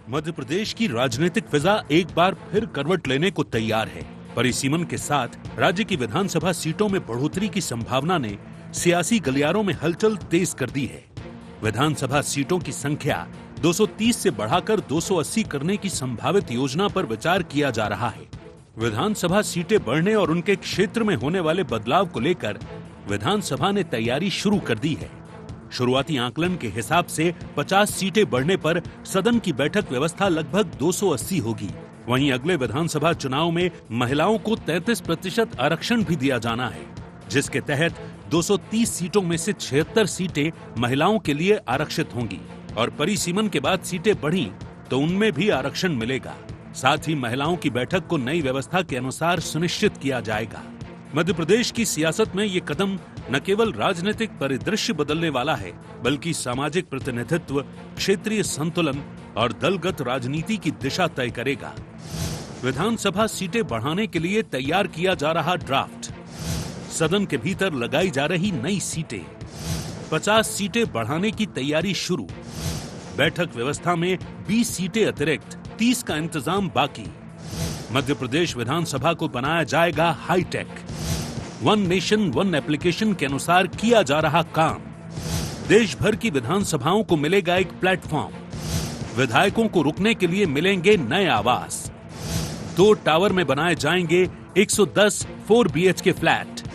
मध्य प्रदेश की राजनीतिक फिजा एक बार फिर करवट लेने को तैयार है। परिसीमन के साथ राज्य की विधानसभा सीटों में बढ़ोतरी की संभावना ने सियासी गलियारों में हलचल तेज कर दी है। विधानसभा सीटों की संख्या 230 से बढ़ाकर 280 करने की संभावित योजना पर विचार किया जा रहा है। विधानसभा सीटें बढ़ने और उनके क्षेत्र में होने वाले बदलाव को लेकर विधानसभा ने तैयारी शुरू कर दी है। शुरुआती आकलन के हिसाब से 50 सीटें बढ़ने पर सदन की बैठक व्यवस्था लगभग 280 होगी। वहीं अगले विधानसभा चुनाव में महिलाओं को 33% आरक्षण भी दिया जाना है, जिसके तहत 230 सीटों में से 76 सीटें महिलाओं के लिए आरक्षित होंगी और परिसीमन के बाद सीटें बढ़ी तो उनमें भी आरक्षण मिलेगा। साथ ही महिलाओं की बैठक को नई व्यवस्था के अनुसार सुनिश्चित किया जाएगा। मध्य प्रदेश की सियासत में ये कदम न केवल राजनीतिक परिदृश्य बदलने वाला है, बल्कि सामाजिक प्रतिनिधित्व, क्षेत्रीय संतुलन और दलगत राजनीति की दिशा तय करेगा। विधानसभा सीटें बढ़ाने के लिए तैयार किया जा रहा ड्राफ्ट, सदन के भीतर लगाई जा रही नई सीटें, 50 सीटें बढ़ाने की तैयारी शुरू, बैठक व्यवस्था में 20 सीटें अतिरिक्त, 30 का इंतजाम बाकी। मध्य प्रदेश विधानसभा को बनाया जाएगा hitech. One nation one application के अनुसार किया जा रहा काम। देश भर की विधानसभाओं को मिलेगा एक प्लेटफॉर्म। विधायकों को रुकने के लिए मिलेंगे नए आवास। 2 टावर में बनाए जाएंगे 110 4 BHK फ्लैट।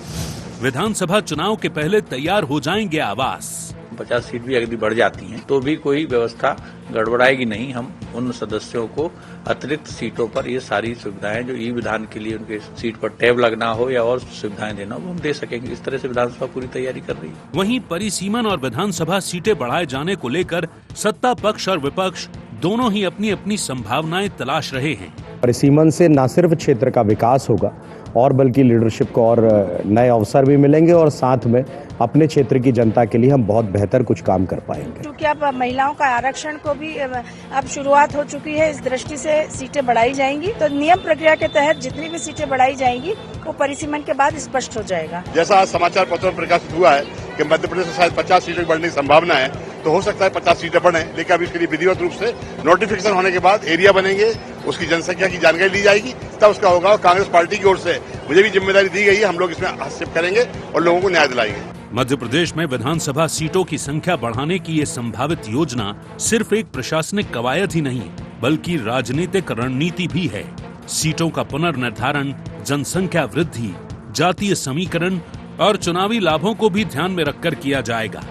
विधानसभा चुनाव के पहले तैयार हो जाएंगे आवास। 50 सीट भी अगर बढ़ जाती हैं तो भी कोई व्यवस्था गड़बड़ाएगी नहीं। हम उन सदस्यों को अतिरिक्त सीटों पर ये सारी सुविधाएं जो ई विधान के लिए उनके सीट पर टैब लगना हो या और सुविधाएं देना हो, हम दे सकेंगे। इस तरह से विधानसभा पूरी तैयारी कर रही है। वहीं परिसीमन और विधानसभा सीटें बढ़ाए जाने को लेकर सत्ता पक्ष और विपक्ष दोनों ही अपनी अपनी संभावनाएं तलाश रहे हैं। परिसीमन से न सिर्फ क्षेत्र का विकास होगा और बल्कि लीडरशिप को और नए अवसर भी मिलेंगे और साथ में अपने क्षेत्र की जनता के लिए हम बहुत बेहतर कुछ काम कर पाएंगे। क्योंकि अब महिलाओं का आरक्षण को भी अब शुरुआत हो चुकी है, इस दृष्टि से सीटें बढ़ाई जाएंगी। तो नियम प्रक्रिया के तहत जितनी भी सीटें बढ़ाई जाएंगी वो परिसीमन के बाद स्पष्ट हो जाएगा। जैसा आज समाचार पत्रों में प्रकाशित हुआ है कि मध्य प्रदेश में शायद 50 सीटें बढ़ने की संभावना है, तो हो सकता है 50 सीटें बढ़े, लेकिन अभी इसके लिए विधिवत रूप से नोटिफिकेशन होने के बाद एरिया बनेंगे, उसकी जनसंख्या की जानकारी ली जाएगी, तब उसका होगा। और कांग्रेस पार्टी की ओर से मुझे भी जिम्मेदारी दी गई है, हम लोग इसमें हस्तक्षेप करेंगे और लोगों को न्याय दिलाएंगे। मध्य प्रदेश में विधानसभा सीटों की संख्या बढ़ाने की ये संभावित योजना सिर्फ एक प्रशासनिक कवायद ही नहीं, बल्कि राजनीतिक रणनीति भी है। सीटों का पुनर्निर्धारण, जनसंख्या वृद्धि, जातीय समीकरण और चुनावी लाभों को भी ध्यान में रखकर किया जाएगा।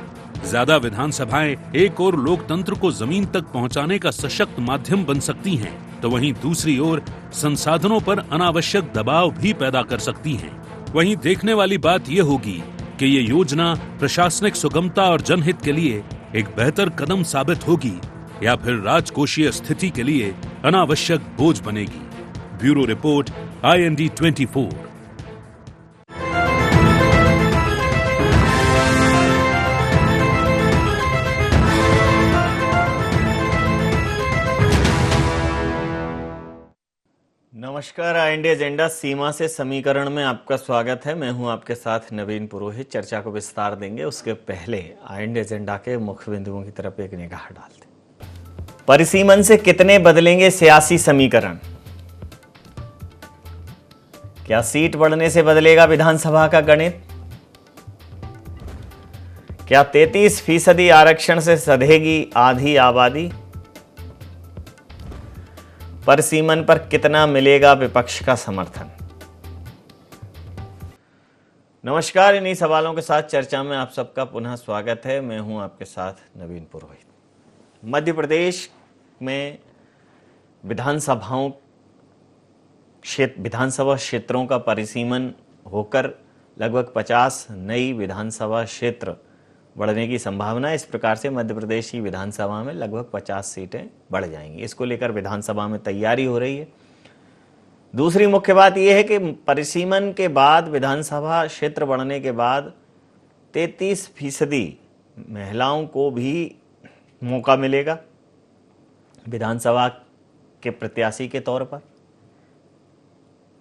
ज्यादा विधानसभाएं एक और लोकतंत्र को जमीन तक पहुंचाने का सशक्त माध्यम बन सकती हैं, तो वहीं दूसरी ओर संसाधनों पर अनावश्यक दबाव भी पैदा कर सकती हैं। वहीं देखने वाली बात यह होगी कि ये योजना प्रशासनिक सुगमता और जनहित के लिए एक बेहतर कदम साबित होगी या फिर राजकोषीय स्थिति के लिए अनावश्यक बोझ बनेगी। Bureau report, IND 24। नमस्कार, IND एजेंडा सीमा से समीकरण में आपका स्वागत है। मैं हूं आपके साथ नवीन पुरोहित। चर्चा को विस्तार देंगे, उसके पहले IND एजेंडा के मुख्य बिंदुओं की तरफ एक निगाह डालते हैं। परिसीमन से कितने बदलेंगे सियासी समीकरण? क्या सीट बढ़ने से बदलेगा विधानसभा का गणित? क्या 33% आरक्षण से सधेगी आधी आबादी? परिसीमन पर कितना मिलेगा विपक्ष का समर्थन? नमस्कार, इन्हीं सवालों के साथ चर्चा में आप सबका पुनः स्वागत है। मैं हूं आपके साथ नवीन पुरोहित। मध्य प्रदेश में विधानसभा क्षेत्रों का परिसीमन होकर लगभग 50 नई विधानसभा क्षेत्र बढ़ने की संभावना है। इस प्रकार से मध्य प्रदेश की विधानसभा में लगभग 50 सीटें बढ़ जाएंगी। इसको लेकर विधानसभा में तैयारी हो रही है। दूसरी मुख्य बात यह है कि परिसीमन के बाद, विधानसभा क्षेत्र बढ़ने के बाद 33% महिलाओं को भी मौका मिलेगा विधानसभा के प्रत्याशी के तौर पर,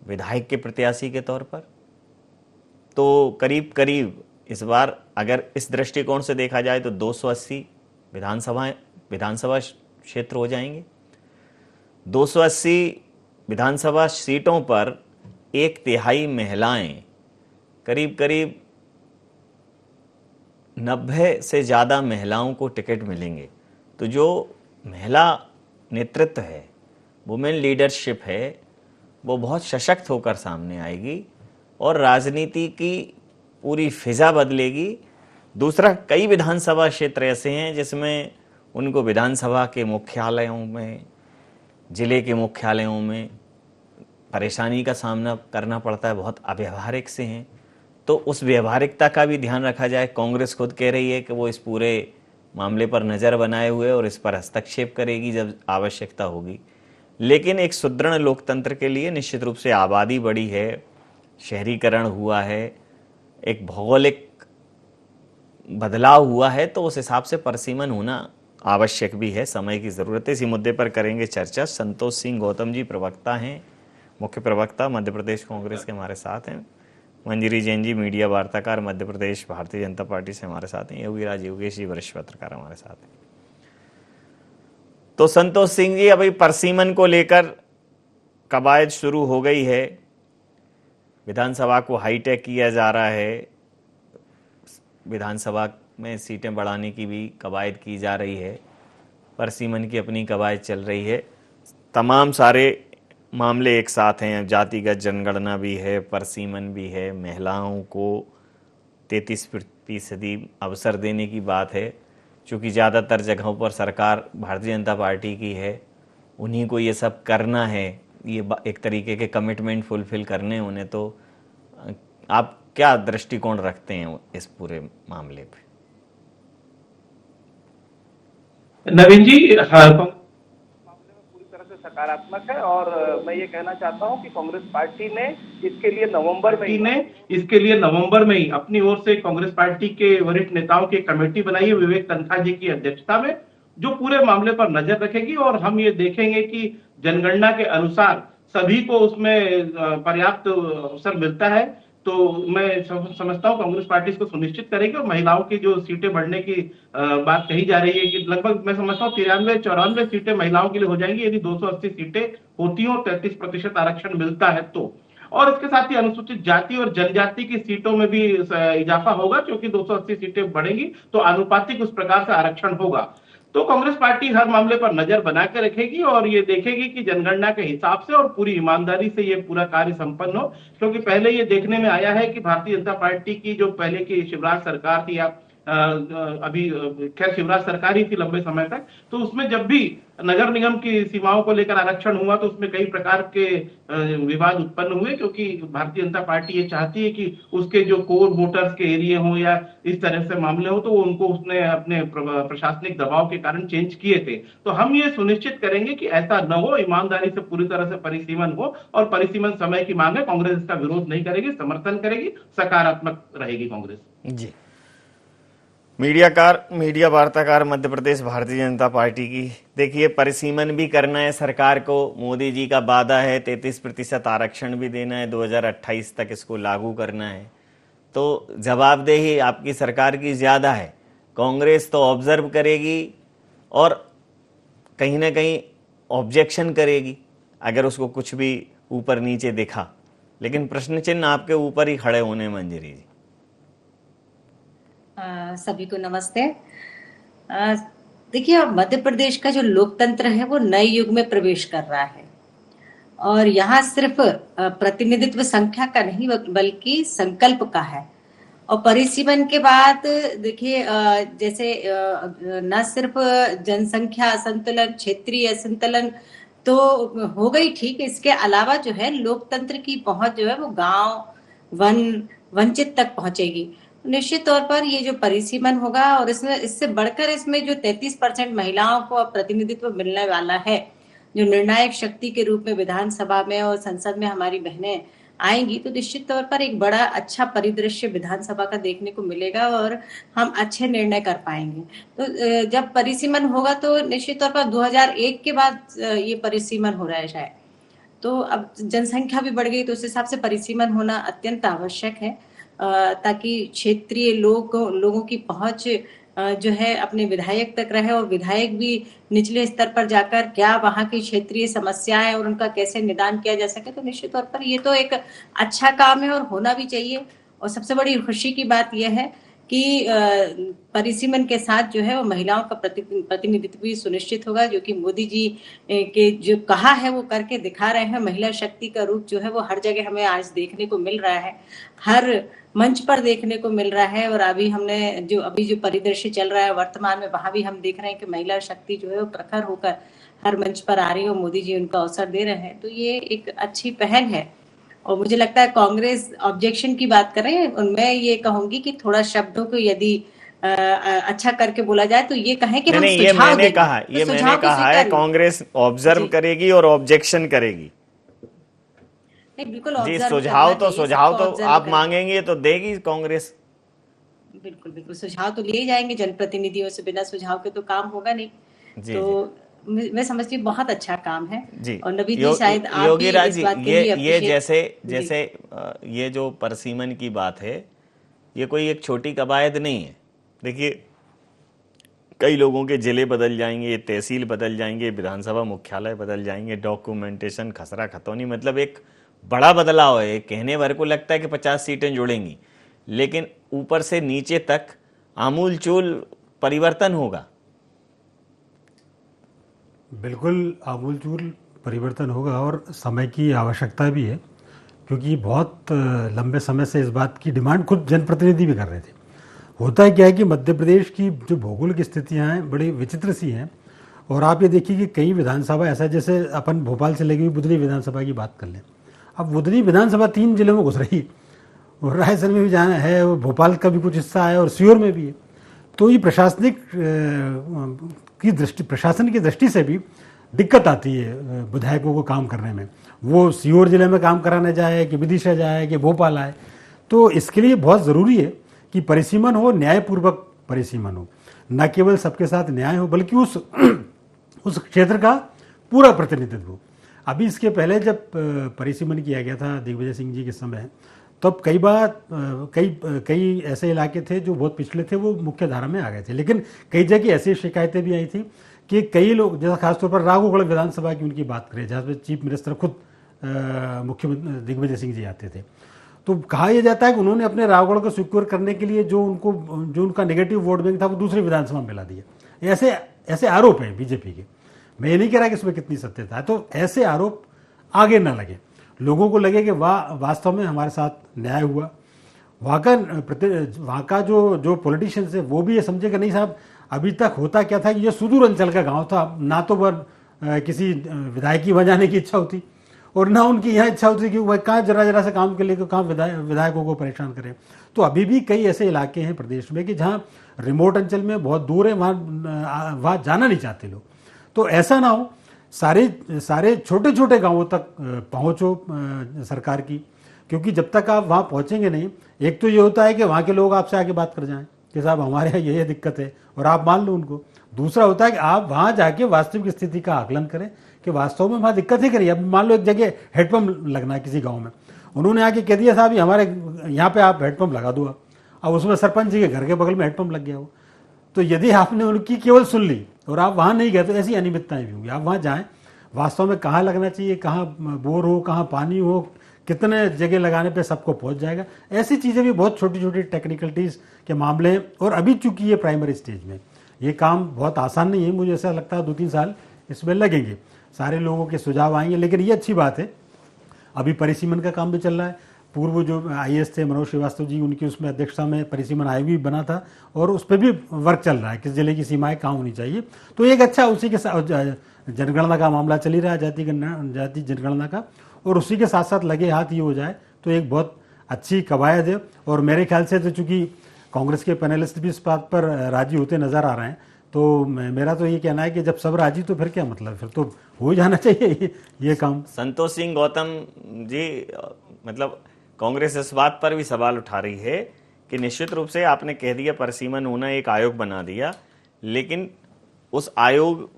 विधायक के प्रत्याशी के तौर पर। तो करीब करीब इस बार अगर इस दृष्टिकोण से देखा जाए तो 280 विधानसभा क्षेत्र हो जाएंगे। 280 विधानसभा सीटों पर 1/3 महिलाएं, करीब करीब 90 से ज़्यादा महिलाओं को टिकट मिलेंगे। तो जो महिला नेतृत्व है, वुमेन लीडरशिप है, वो बहुत सशक्त होकर सामने आएगी और राजनीति की पूरी फिजा बदलेगी। दूसरा, कई विधानसभा क्षेत्र ऐसे हैं जिसमें उनको विधानसभा के मुख्यालयों में, जिले के मुख्यालयों में परेशानी का सामना करना पड़ता है, बहुत अव्यावहारिक से हैं। तो उस व्यवहारिकता का भी ध्यान रखा जाए। कांग्रेस खुद कह रही है कि वो इस पूरे मामले पर नज़र बनाए हुए और इस पर हस्तक्षेप करेगी जब आवश्यकता होगी। लेकिन एक सुदृढ़ लोकतंत्र के लिए निश्चित रूप से आबादी बढ़ी है, शहरीकरण हुआ है, एक भौगोलिक बदलाव हुआ है, तो उस हिसाब से परसीमन होना आवश्यक भी है, समय की ज़रूरत है। इसी मुद्दे पर करेंगे चर्चा। संतोष सिंह गौतम जी प्रवक्ता हैं, मुख्य प्रवक्ता मध्य प्रदेश कांग्रेस के हमारे साथ हैं। मंजरी जैन जी मीडिया वार्ताकार मध्य प्रदेश भारतीय जनता पार्टी से हमारे साथ हैं। योगीराज योगेश जी वरिष्ठ पत्रकार हमारे साथ हैं। तो संतोष सिंह जी, अभी परसीमन को लेकर कवायद शुरू हो गई है, विधानसभा को हाईटेक किया जा रहा है, विधानसभा में सीटें बढ़ाने की भी कवायद की जा रही है, परसीमन की अपनी कवायद चल रही है। तमाम सारे मामले एक साथ हैं, जातिगत जनगणना भी है, परसीमन भी है, महिलाओं को 33% अवसर देने की बात है। चूँकि ज़्यादातर जगहों पर सरकार भारतीय जनता पार्टी की है, उन्हीं को ये सब करना है, ये एक तरीके के कमिटमेंट फुलफिल करने उन्हें। तो आप क्या दृष्टिकोण रखते हैं इस पूरे मामले पे? नवीन जी, मामले में पूरी तरह से सकारात्मक है और मैं ये कहना चाहता हूं कि कांग्रेस पार्टी ने इसके लिए नवंबर में ही अपनी ओर से कांग्रेस पार्टी के वरिष्ठ नेताओं की कमेटी बनाई है, विवेक तन्खा जी की अध्यक्षता में, जो पूरे मामले पर नजर रखेगी और हम ये देखेंगे कि जनगणना के अनुसार सभी को उसमें पर्याप्त अवसर मिलता है। तो मैं समझता हूं कांग्रेस पार्टी इसको सुनिश्चित करेगी और महिलाओं की जो सीटें बढ़ने की बात कही जा रही है कि लगभग मैं समझता हूं 93-94 सीटें महिलाओं के लिए हो जाएंगी यदि 280 सीटें होती हो, 33% आरक्षण मिलता है तो। और इसके साथ ही अनुसूचित जाति और जनजाति की सीटों में भी इजाफा होगा, क्योंकि 280 सीटें बढ़ेंगी तो आनुपातिक उस प्रकार से आरक्षण होगा। तो कांग्रेस पार्टी हर मामले पर नजर बना के रखेगी और ये देखेगी कि जनगणना के हिसाब से और पूरी ईमानदारी से ये पूरा कार्य संपन्न हो। क्योंकि पहले ये देखने में आया है कि भारतीय जनता पार्टी की जो पहले की शिवराज सरकार थी, या अभी खैर शिवराज सरकार ही थी लंबे समय तक, तो उसमें जब भी नगर निगम की सीमाओं को लेकर आरक्षण हुआ तो उसमें कई प्रकार के विवाद उत्पन्न हुए, क्योंकि भारतीय जनता पार्टी ये चाहती है कि उसके जो कोर वोटर्स के एरिया हो या इस तरह से मामले हो, तो उनको उसने अपने प्रशासनिक दबाव के कारण चेंज किए थे। तो हम ये सुनिश्चित करेंगे कि ऐसा न हो, ईमानदारी से पूरी तरह से परिसीमन हो, और परिसीमन समय की मांग है, कांग्रेस इसका विरोध नहीं करेगी, समर्थन करेगी, सकारात्मक रहेगी कांग्रेस जी। मीडिया वार्ताकार मध्य प्रदेश भारतीय जनता पार्टी की, देखिए परिसीमन भी करना है सरकार को, मोदी जी का वादा है 33% आरक्षण भी देना है, 2028 तक इसको लागू करना है। तो जवाबदेही आपकी सरकार की ज़्यादा है। कांग्रेस तो ऑब्जर्व करेगी और कहीं ना कहीं ऑब्जेक्शन करेगी अगर उसको कुछ भी ऊपर नीचे दिखा, लेकिन प्रश्न चिन्ह आपके ऊपर ही खड़े होने। मंजरी जी, सभी को नमस्ते। देखिए, मध्य प्रदेश का जो लोकतंत्र है वो नए युग में प्रवेश कर रहा है और यहाँ सिर्फ प्रतिनिधित्व संख्या का नहीं बल्कि संकल्प का है। और परिसीमन के बाद देखिए, जैसे न सिर्फ जनसंख्या असंतुलन, क्षेत्रीय असंतुलन तो हो गई ठीक, इसके अलावा जो है लोकतंत्र की पहुंच जो है वो गांव वंचित तक पहुंचेगी। निश्चित तौर पर ये जो परिसीमन होगा और इसमें इससे बढ़कर इसमें जो 33% महिलाओं को प्रतिनिधित्व मिलने वाला है, जो निर्णायक शक्ति के रूप में विधानसभा में और संसद में हमारी बहनें आएंगी, तो निश्चित तौर पर एक बड़ा अच्छा परिदृश्य विधानसभा का देखने को मिलेगा और हम अच्छे निर्णय कर पाएंगे। तो जब परिसीमन होगा तो निश्चित तौर पर 2001 के बाद ये परिसीमन हो रहा है शायद, तो अब जनसंख्या भी बढ़ गई, तो उस हिसाब से परिसीमन होना अत्यंत आवश्यक है ताकि क्षेत्रीय लोगों की पहुंच जो है अपने विधायक तक रहे और विधायक भी निचले स्तर पर जाकर क्या वहां की क्षेत्रीय समस्याएं और उनका कैसे निदान किया जा सके, तो निश्चित तौर पर ये तो एक अच्छा काम है और होना भी चाहिए। और सबसे बड़ी खुशी की बात यह है कि परिसीमन के साथ जो है वो महिलाओं का प्रतिनिधित्व भी सुनिश्चित होगा, जो कि मोदी जी के जो कहा है वो करके दिखा रहे हैं। महिला शक्ति का रूप जो है वो हर जगह हमें आज देखने को मिल रहा है, हर मंच पर देखने को मिल रहा है। और अभी जो परिदृश्य चल रहा है वर्तमान में, वहां भी हम देख रहे हैं कि महिला शक्ति जो है वो प्रखर होकर हर मंच पर आ रही है और मोदी जी उनका अवसर दे रहे हैं। तो ये एक अच्छी पहल है। और मुझे लगता है कांग्रेस ऑब्जेक्शन की बात कर रहे हैं, और मैं ये कहूंगी कि थोड़ा शब्दों को यदि अच्छा करके बोला जाए तो ये कहें कि हम नहीं, ये मैंने कहा है कांग्रेस ऑब्जर्व करेगी और ऑब्जेक्शन करेगी। नहीं, बिल्कुल जी, सुझाव तो आप मांगेंगे तो देगी कांग्रेस। बिल्कुल बिल्कुल, सुझाव तो लिए जाएंगे जनप्रतिनिधियों से, बिना सुझाव के तो काम होगा नहीं। जी, तो मैं समझती हूँ बहुत अच्छा काम है जी। और नबी जी शायद आप योगी भी राज इस बात के लिए ये जैसे ये जो परसीमन की बात है, ये कोई एक छोटी कवायद नहीं है। देखिए, कई लोगों के जिले बदल जाएंगे, तहसील बदल जाएंगे, विधानसभा मुख्यालय बदल जाएंगे, डॉक्यूमेंटेशन खसरा खतौनी, मतलब एक बड़ा बदलाव है। कहने भर को लगता है कि 50 सीटें जुड़ेंगी, लेकिन ऊपर से नीचे तक आमूलचूल परिवर्तन होगा। बिल्कुल आमूलचूल परिवर्तन होगा और समय की आवश्यकता भी है, क्योंकि बहुत लंबे समय से इस बात की डिमांड खुद जनप्रतिनिधि भी कर रहे थे। होता है क्या है कि मध्य प्रदेश की जो भौगोलिक स्थितियां हैं बड़ी विचित्र सी हैं, और आप ये देखिए कि कई विधानसभा ऐसा, जैसे अपन भोपाल से लेकर बुधनी विधानसभा की बात कर लें। अब बुधनी विधानसभा 3 जिलों में घुस रही, और रायसेन में भी जाना है, और भोपाल का भी कुछ हिस्सा है, और सीहोर में भी है। तो ये प्रशासन की दृष्टि से भी दिक्कत आती है विधायकों को काम करने में। वो सीहोर जिले में काम कराने जाए कि विदिशा जाए कि भोपाल आए। तो इसके लिए बहुत ज़रूरी है कि परिसीमन हो, न्यायपूर्वक परिसीमन हो, न केवल सबके साथ न्याय हो, बल्कि उस क्षेत्र का पूरा प्रतिनिधित्व हो। अभी इसके पहले जब परिसीमन किया गया था दिग्विजय सिंह जी के समय, तब कई बार कई ऐसे इलाके थे जो बहुत पिछले थे, वो मुख्य धारा में आ गए थे। लेकिन कई जगह ऐसी शिकायतें भी आई थी कि कई लोग, जैसा खासतौर पर राघोगढ़ विधानसभा की उनकी बात करें, जहाँ पे चीफ मिनिस्टर खुद मुख्यमंत्री दिग्विजय सिंह जी आते थे, तो कहा यह जाता है कि उन्होंने अपने राघोगढ़ को सिक्योर करने के लिए जो उनका नेगेटिव वोट बैंक था वो दूसरी विधानसभा में मिला दिया। ऐसे आरोप हैं बीजेपी के। मैं ये नहीं कह रहा कि इसमें कितनी सत्यता है। तो ऐसे आरोप आगे ना लगे, लोगों को लगे कि वास्तव में हमारे साथ न्याय हुआ। वहाँ का जो पॉलिटिशियंस है वो भी ये समझे कि नहीं साहब, अभी तक होता क्या था कि ये सुदूर अंचल का गांव था, ना तो वह किसी विधायक की जाने की इच्छा होती और ना उनकी यह इच्छा होती कि वह कहाँ जरा से काम के लिए कहाँ विधायकों को परेशान करें। तो अभी भी कई ऐसे इलाके हैं प्रदेश में कि जहाँ रिमोट अंचल में बहुत दूर है, वहाँ जाना नहीं चाहते लोग। तो ऐसा ना हो, सारे छोटे छोटे गांवों तक पहुँचो सरकार की, क्योंकि जब तक आप वहाँ पहुँचेंगे नहीं, एक तो ये होता है कि वहाँ के लोग आपसे आके बात कर जाएं कि साहब हमारे यहाँ ये दिक्कत है और आप मान लो उनको। दूसरा होता है कि आप वहाँ जाके वास्तविक स्थिति का आकलन करें कि वास्तव में वहाँ दिक्कत है कि नहीं। अब मान लो एक जगह हेडपम्प लगना है किसी गाँव में, उन्होंने आके कह दिया साहब हमारे यहाँ पे आप हेडपम्प लगा दो। अब उसमें सरपंच जी के घर के बगल में हेडपम्प लग गया हो, तो यदि आपने उनकी केवल सुन ली और आप वहाँ नहीं गए तो ऐसी अनियमितताएं भी होंगी। आप वहाँ जाएं, वास्तव में कहाँ लगना चाहिए, कहाँ बोर हो, कहाँ पानी हो, कितने जगह लगाने पे सबको पहुँच जाएगा। ऐसी चीज़ें भी बहुत छोटी छोटी टेक्निकलिटीज़ के मामले हैं। और अभी चूंकि ये प्राइमरी स्टेज में, ये काम बहुत आसान नहीं है। मुझे ऐसा लगता है 2-3 साल इसमें लगेंगे, सारे लोगों के सुझाव आएंगे। लेकिन ये अच्छी बात है, अभी परिसीमन का काम भी चल रहा है। पूर्व जो IAS थे मनोज श्रीवास्तव जी, उनकी उसमें अध्यक्षता में परिसीमन आयोग भी बना था और उस पर भी वर्क चल रहा है, किस जिले की सीमाएं कहाँ होनी चाहिए। तो एक अच्छा, उसी के साथ जनगणना का मामला चल ही रहा है, जाति जनगणना का, और उसी के साथ साथ लगे हाथ ये हो जाए तो एक बहुत अच्छी कवायद है। और मेरे ख्याल से तो चूँकि कांग्रेस के पैनलिस्ट भी इस बात पर राजी होते नजर आ रहे हैं, तो मेरा तो ये कहना है कि जब सब राजी तो फिर क्या मतलब, फिर तो हो जाना चाहिए ये काम। संतोष सिंह गौतम जी, मतलब कांग्रेस इस बात पर भी सवाल उठा रही है कि निश्चित रूप से आपने कह दिया परिसीमन होना, एक आयोग बना दिया, लेकिन उस आयोग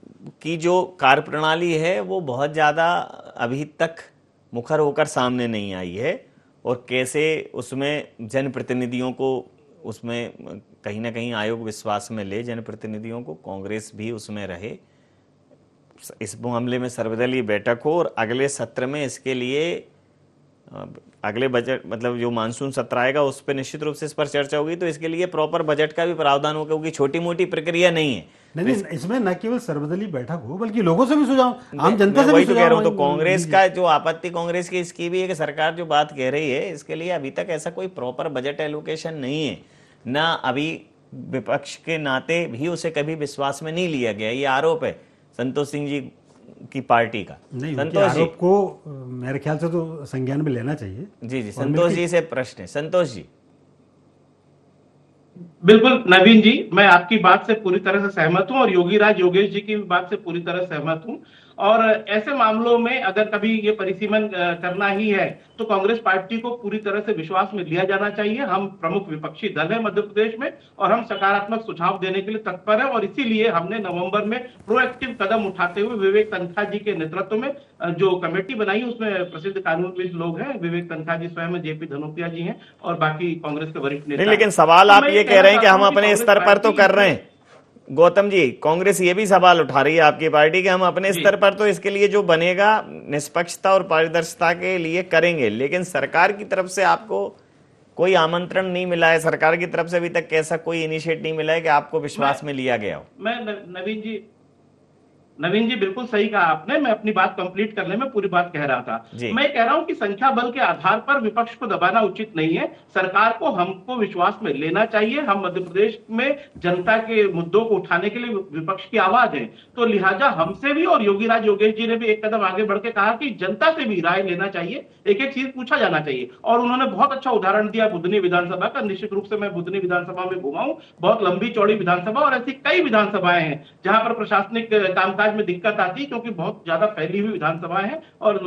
की जो कार्यप्रणाली है वो बहुत ज़्यादा अभी तक मुखर होकर सामने नहीं आई है, और कैसे उसमें जनप्रतिनिधियों को उसमें कहीं ना कहीं आयोग विश्वास में ले जनप्रतिनिधियों को, कांग्रेस भी उसमें रहे, इस मामले में सर्वदलीय बैठक हो और अगले सत्र में इसके लिए अगले बजट मतलब जो मानसून सत्र आएगा उस पर निश्चित रूप से इस पर चर्चा होगी, तो इसके लिए प्रॉपर बजट का भी प्रावधान होगा, क्योंकि छोटी मोटी प्रक्रिया नहीं है। नहीं, इसमें न केवल सर्वदलीय बैठक हो बल्कि लोगों से भी सुझाव, आम जनता से वही भी तो कह रहा हूं। तो सुझाव कांग्रेस का जो आपत्ति कांग्रेस की इसकी भी है कि सरकार जो बात कह रही है इसके लिए अभी तक ऐसा कोई प्रॉपर बजट एलोकेशन नहीं है, ना अभी विपक्ष के नाते भी उसे कभी विश्वास में नहीं लिया गया। ये आरोप है संतोष सिंह जी की पार्टी का। नहीं, संतोष जी आरोप को मेरे ख्याल से तो संज्ञान में लेना चाहिए। जी जी, संतोष जी से प्रश्न है। संतोष जी। बिल्कुल नवीन जी, मैं आपकी बात से पूरी तरह से सहमत हूं और योगेश जी की बात से पूरी तरह सहमत हूं। और ऐसे मामलों में अगर कभी ये परिसीमन करना ही है तो कांग्रेस पार्टी को पूरी तरह से विश्वास में लिया जाना चाहिए। हम प्रमुख विपक्षी दल है मध्य प्रदेश में और हम सकारात्मक सुझाव देने के लिए तत्पर है, और इसीलिए हमने नवंबर में प्रोएक्टिव कदम उठाते हुए विवेक तन्खा जी के नेतृत्व में जो कमेटी बनाई उसमें प्रसिद्ध कानूनविद लोग हैं, विवेक तन्खा जी स्वयं, जेपी धनोपिया जी हैं और बाकी कांग्रेस के वरिष्ठ नेता। लेकिन सवाल आप ये कह रहे हैं कि हम अपने स्तर पर तो कर रहे हैं, गौतम जी, कांग्रेस ये भी सवाल उठा रही है आपकी पार्टी कि हम अपने स्तर पर तो इसके लिए जो बनेगा निष्पक्षता और पारदर्शिता के लिए करेंगे, लेकिन सरकार की तरफ से आपको कोई आमंत्रण नहीं मिला है, सरकार की तरफ से अभी तक कैसा कोई इनिशिएटिव नहीं मिला है कि आपको विश्वास में लिया गया हो। मैं नवीन जी बिल्कुल सही कहा आपने। मैं अपनी बात कंप्लीट करने में पूरी बात कह रहा था। मैं कह रहा हूं कि संख्या बल के आधार पर विपक्ष को दबाना उचित नहीं है। सरकार को हमको विश्वास में लेना चाहिए। हम मध्य प्रदेश में जनता के मुद्दों को उठाने के लिए विपक्ष की आवाज है, तो लिहाजा हमसे भी और योगेश जी ने भी एक कदम आगे बढ़ के कहा कि जनता से भी राय लेना चाहिए, एक एक चीज पूछा जाना चाहिए। और उन्होंने बहुत अच्छा उदाहरण दिया बुधनी विधानसभा का। निश्चित रूप से मैं बुधनी विधानसभा में घुमा हूं, बहुत लंबी चौड़ी विधानसभा, और ऐसी कई विधानसभाएं हैं जहां पर प्रशासनिक कामकाज में दिक्कत आती है क्योंकि बहुत ज्यादा फैली हुई विधानसभाएं हैं और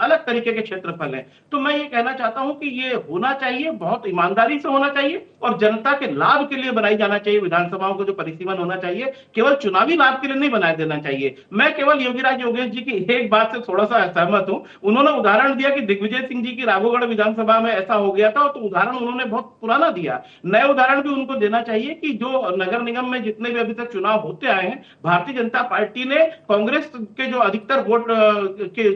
अलग तरीके के क्षेत्रफल हैं। तो मैं ये कहना चाहता हूं कि ये होना चाहिए, बहुत ईमानदारी से होना चाहिए और जनता के लाभ के लिए बनाई जाना चाहिए। विधानसभाओं को जो परिसीमन होना चाहिए केवल चुनावी लाभ के लिए नहीं बनाया देना चाहिए। मैं केवल योगेश जी की एक बात से थोड़ा सा असहमत हूं। उन्होंने उदाहरण दिया कि दिग्विजय सिंह जी की राघोगढ़ विधानसभा में ऐसा हो गया था, तो उदाहरण उन्होंने बहुत पुराना दिया। नए उदाहरण भी उनको देना चाहिए कि जो नगर निगम में जितने भी अभी तक चुनाव होते आए हैं, भारतीय जनता पार्टी ने कांग्रेस के जो अधिकतर वोट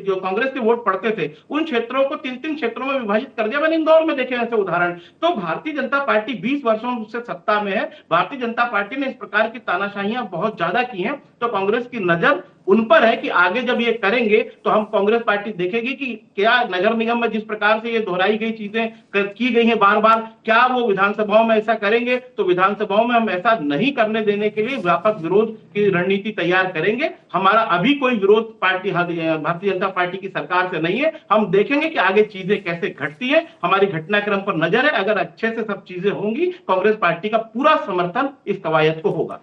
जो कांग्रेस के वोट पड़ते थे उन क्षेत्रों को 3-3 क्षेत्रों में विभाजित कर दिया। मैंने इंदौर में देखे ऐसे उदाहरण। तो भारतीय जनता पार्टी 20 वर्षों से सत्ता में है। भारतीय जनता पार्टी ने इस प्रकार की तानाशाहियां बहुत ज्यादा की हैं, तो कांग्रेस की नजर उन पर है कि आगे जब ये करेंगे तो हम कांग्रेस पार्टी देखेगी कि क्या नगर निगम में जिस प्रकार से ये दोहराई गई चीजें की गई हैं बार बार, क्या वो विधानसभाओं में ऐसा करेंगे। तो विधानसभाओं में हम ऐसा नहीं करने देने के लिए व्यापक विरोध की रणनीति तैयार करेंगे। हमारा अभी कोई विरोध पार्टी भारतीय जनता पार्टी की सरकार से नहीं है। हम देखेंगे कि आगे चीजें कैसे घटती है, हमारी घटनाक्रम पर नजर है। अगर अच्छे से सब चीजें होंगी, कांग्रेस पार्टी का पूरा समर्थन इस कवायद को होगा।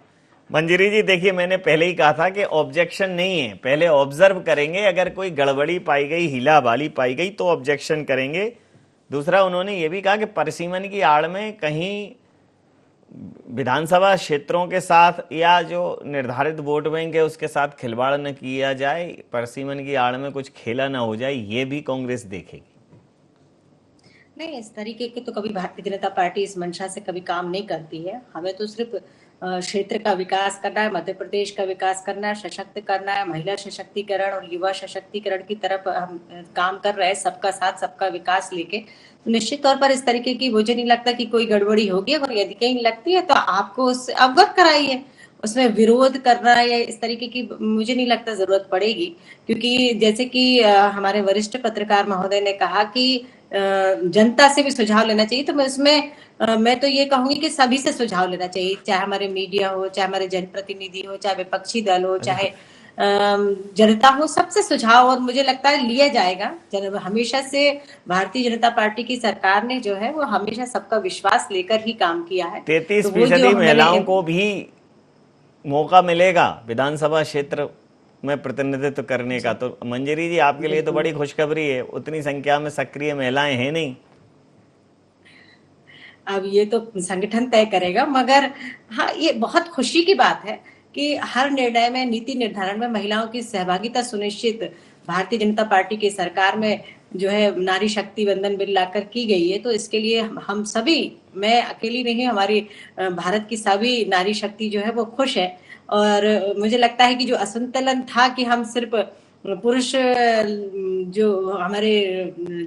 मंजरी जी, देखिए मैंने पहले ही कहा था कि ऑब्जेक्शन नहीं है, पहले ऑब्जर्व करेंगे, अगर कोई गड़बड़ी पाई गई, हीला बाली पाई गई तो ऑब्जेक्शन करेंगे। दूसरा उन्होंने ये भी कहा कि परिसीमन की आड़ में कहीं विधानसभा क्षेत्रों के साथ या जो निर्धारित वोट बैंक है उसके साथ खिलवाड़ न किया जाए, परिसीमन की आड़ में कुछ खेला ना हो जाए, ये भी कांग्रेस देखेगी। नहीं, इस तरीके की तो कभी भारतीय जनता पार्टी इस मंशा से कभी काम नहीं करती है। हमें तो सिर्फ क्षेत्र का विकास करना है, मध्य प्रदेश का विकास करना है, सशक्त करना है, महिला सशक्तिकरण और युवा सशक्तिकरण की तरफ हम काम कर रहे हैं, सबका साथ सबका विकास लेके। तो निश्चित तौर पर इस तरीके की मुझे नहीं लगता कि कोई गड़बड़ी होगी, और यदि कहीं लगती है तो आपको उससे अवगत कराइए। उसमें विरोध करना या इस तरीके की मुझे नहीं लगता जरूरत पड़ेगी, क्योंकि जैसे कि हमारे वरिष्ठ पत्रकार महोदय ने कहा कि जनता से भी सुझाव लेना चाहिए। तो मैं उसमें मैं तो ये कहूंगी कि सभी से सुझाव लेना चाहिए, चाहे हमारे मीडिया हो, चाहे हमारे जनप्रतिनिधि हो, चाहे विपक्षी दल हो, चाहे जनता हो, सबसे सुझाव और मुझे लगता है लिया जाएगा। हमेशा से भारतीय जनता पार्टी की सरकार ने जो है वो हमेशा सबका विश्वास लेकर ही काम किया है। 33% महिलाओं को भी मौका मिलेगा विधानसभा क्षेत्र में प्रतिनिधित्व करने का। तो मंजरी जी, आपके लिए तो बड़ी खुशखबरी है, उतनी संख्या में सक्रिय महिलाएं हैं नहीं। अब ये तो संगठन तय करेगा, मगर हाँ, ये बहुत खुशी की बात है कि हर निर्णय में, नीति निर्धारण में महिलाओं की सहभागिता सुनिश्चित भारतीय जनता पार्टी की सरकार में जो है नारी शक्ति वंदन बिल लाकर की गई है, तो इसके लिए हम सभी, मैं अकेली नहीं, हमारी भारत की सभी नारी शक्ति जो है वो खुश है। और मुझे लगता है कि जो असंतुलन था कि हम सिर्फ पुरुष जो हमारे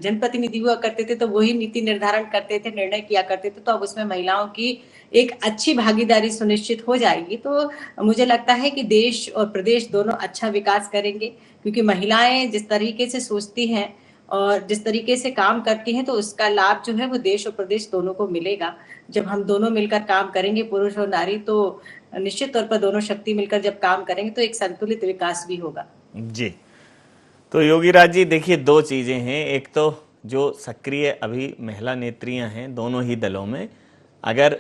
जनप्रतिनिधि हुआ करते थे तो वही नीति निर्धारण करते थे, निर्णय किया करते थे, तो अब उसमें महिलाओं की एक अच्छी भागीदारी सुनिश्चित हो जाएगी। तो मुझे लगता है कि देश और प्रदेश दोनों अच्छा विकास करेंगे, क्योंकि महिलाएं जिस तरीके से सोचती हैं और जिस तरीके से काम करती हैं, तो उसका लाभ जो है वो देश और प्रदेश दोनों को मिलेगा। जब हम दोनों मिलकर काम करेंगे, पुरुष और नारी, तो निश्चित तौर पर दोनों शक्ति मिलकर जब काम करेंगे तो एक संतुलित विकास भी होगा। जी, तो योगीराज जी देखिए, दो चीजें हैं। एक तो जो सक्रिय अभी महिला नेत्रियां हैं दोनों ही दलों में, अगर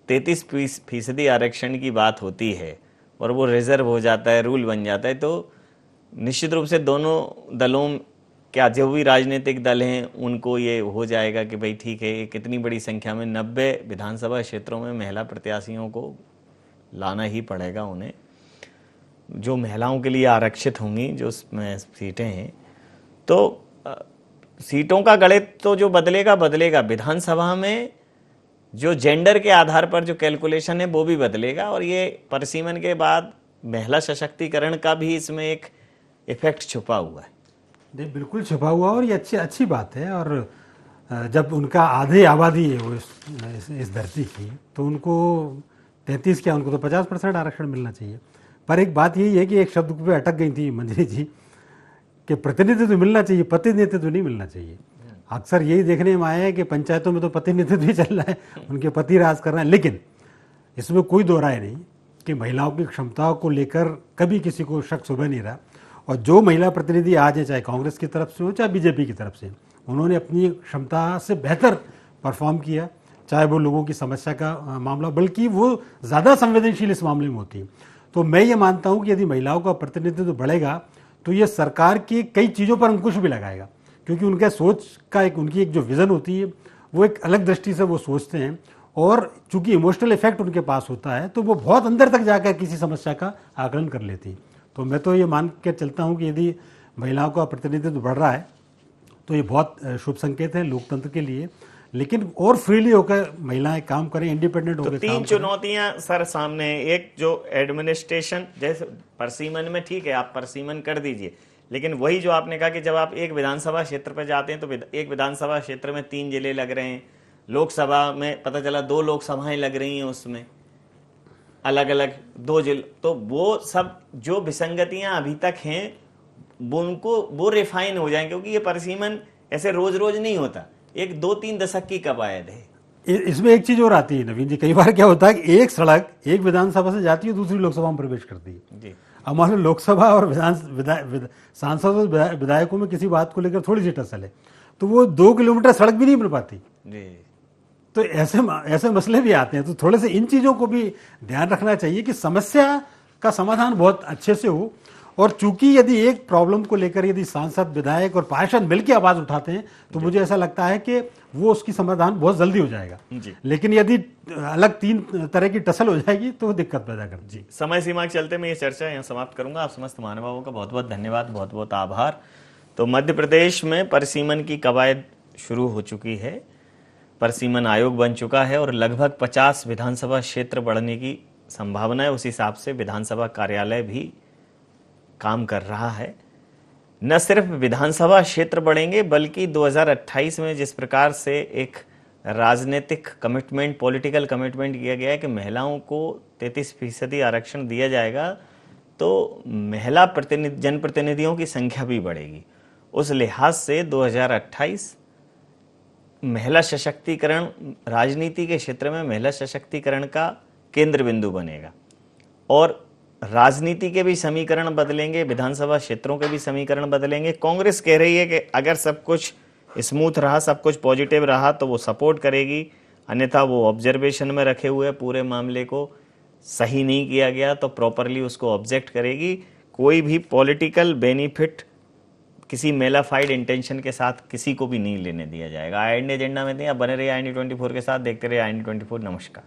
33% आरक्षण की बात होती है और वो रिजर्व हो जाता है, रूल बन जाता है, तो निश्चित रूप से दोनों दलों, क्या जो भी राजनीतिक दल हैं उनको ये हो जाएगा कि भाई ठीक है, कितनी बड़ी संख्या में 90 विधानसभा क्षेत्रों में महिला प्रत्याशियों को लाना ही पड़ेगा उन्हें, जो महिलाओं के लिए आरक्षित होंगी जो उसमें सीटें हैं। तो सीटों का गणित तो जो बदलेगा, विधानसभा में जो जेंडर के आधार पर जो कैलकुलेशन है वो भी बदलेगा, और ये परिसीमन के बाद महिला सशक्तिकरण का भी इसमें एक इफेक्ट छुपा हुआ है। नहीं, बिल्कुल छुपा हुआ, और ये अच्छी बात है। और जब उनका आधी आबादी है वो इस धरती की, तो उनको 33 क्या, उनको तो 50% आरक्षण मिलना चाहिए। पर एक बात यही है कि एक शब्द पे अटक गई थी मंजरी जी कि प्रतिनिधित्व तो मिलना चाहिए, प्रतिनिधित्व तो नहीं मिलना चाहिए। अक्सर यही देखने में आया है कि पंचायतों में तो प्रतिनिधित्व भी चल रहा है, उनके पति राज कर रहे हैं, लेकिन इसमें कोई दो राय नहीं कि महिलाओं की क्षमताओं को लेकर कभी किसी को शक सुबह नहीं रहा। और जो महिला प्रतिनिधि आज है, चाहे कांग्रेस की तरफ से हो चाहे बीजेपी की तरफ से, उन्होंने अपनी क्षमता से बेहतर परफॉर्म किया, चाहे वो लोगों की समस्या का मामला, बल्कि वो ज़्यादा संवेदनशील इस मामले में होती है। तो मैं ये मानता हूँ कि यदि महिलाओं का प्रतिनिधित्व बढ़ेगा तो ये सरकार की कई चीज़ों पर अंकुश भी लगाएगा, क्योंकि उनके सोच का उनकी एक जो विज़न होती है वो एक अलग दृष्टि से वो सोचते हैं, और चूंकि इमोशनल इफेक्ट उनके पास होता है तो वो बहुत अंदर तक जाकर किसी समस्या का आकलन कर लेती है। तो मैं तो ये मान के चलता हूँ कि यदि महिलाओं का प्रतिनिधित्व बढ़ रहा है तो ये बहुत शुभ संकेत है लोकतंत्र के लिए। लेकिन और फ्रीली होकर महिलाएं काम करें, इंडिपेंडेंट होकर। तो 3 चुनौतियां सर सामने, एक जो एडमिनिस्ट्रेशन, जैसे परसीमन में ठीक है आप परसीमन कर दीजिए, लेकिन वही जो आपने कहा कि जब आप एक विधानसभा क्षेत्र पर जाते हैं तो एक विधानसभा क्षेत्र में 3 जिले लग रहे हैं, लोकसभा में पता चला 2 लोकसभाएं लग रही हैं, उसमें अलग अलग 2 जिले, तो वो सब जो विसंगतियां अभी तक हैं वो रिफाइन हो जाएंगे, क्योंकि ये परसीमन ऐसे रोज रोज नहीं होता, एक 2-3 दशक की कवायद है। इसमें एक चीज और आती है नवीन जी, कई बार क्या होता है कि एक सड़क एक विधानसभा से जाती है दूसरी लोकसभा में प्रवेश करती है जी। अब मान लो लोकसभा और सांसद और विधायकों में किसी बात को लेकर थोड़ी सी टसल है तो वो 2 किलोमीटर सड़क भी नहीं बन पाती जी। तो ऐसे मसले भी आते हैं। तो थोड़े से इन चीजों को भी ध्यान रखना चाहिए कि समस्या का समाधान बहुत अच्छे से हो, और चूंकि यदि एक प्रॉब्लम को लेकर यदि सांसद, विधायक और पार्षद मिलकर आवाज उठाते हैं तो मुझे ऐसा लगता है कि वो उसकी समाधान बहुत जल्दी हो जाएगा। लेकिन यदि अलग 3 तरह की टसल हो जाएगी तो वो दिक्कत पैदा कर जी। समय सीमा के चलते मैं ये चर्चा यहाँ समाप्त करूंगा। आप समस्त महानुभावों का बहुत बहुत धन्यवाद, बहुत बहुत आभार। तो मध्य प्रदेश में परसीमन की कवायद शुरू हो चुकी है, परसीमन आयोग बन चुका है और लगभग 50 विधानसभा क्षेत्र बढ़ने की संभावना है। उस हिसाब से विधानसभा कार्यालय भी काम कर रहा है। न सिर्फ विधानसभा क्षेत्र बढ़ेंगे बल्कि 2028 में जिस प्रकार से एक राजनीतिक कमिटमेंट, पॉलिटिकल कमिटमेंट किया गया है कि महिलाओं को 33% आरक्षण दिया जाएगा, तो महिला जनप्रतिनिधियों की संख्या भी बढ़ेगी। उस लिहाज से 2028 महिला सशक्तिकरण, राजनीति के क्षेत्र में महिला सशक्तिकरण का केंद्र बिंदु बनेगा, और राजनीति के भी समीकरण बदलेंगे, विधानसभा क्षेत्रों के भी समीकरण बदलेंगे। कांग्रेस कह रही है कि अगर सब कुछ स्मूथ रहा, सब कुछ पॉजिटिव रहा तो वो सपोर्ट करेगी, अन्यथा वो ऑब्जर्वेशन में रखे हुए पूरे मामले को सही नहीं किया गया तो प्रॉपरली उसको ऑब्जेक्ट करेगी। कोई भी पॉलिटिकल बेनिफिट किसी मेलाफाइड इंटेंशन के साथ किसी को भी नहीं लेने दिया जाएगा। IND एजेंडा में थे, आप बने रहिए IND 24 के साथ, देखते रहिए IND 24। नमस्कार।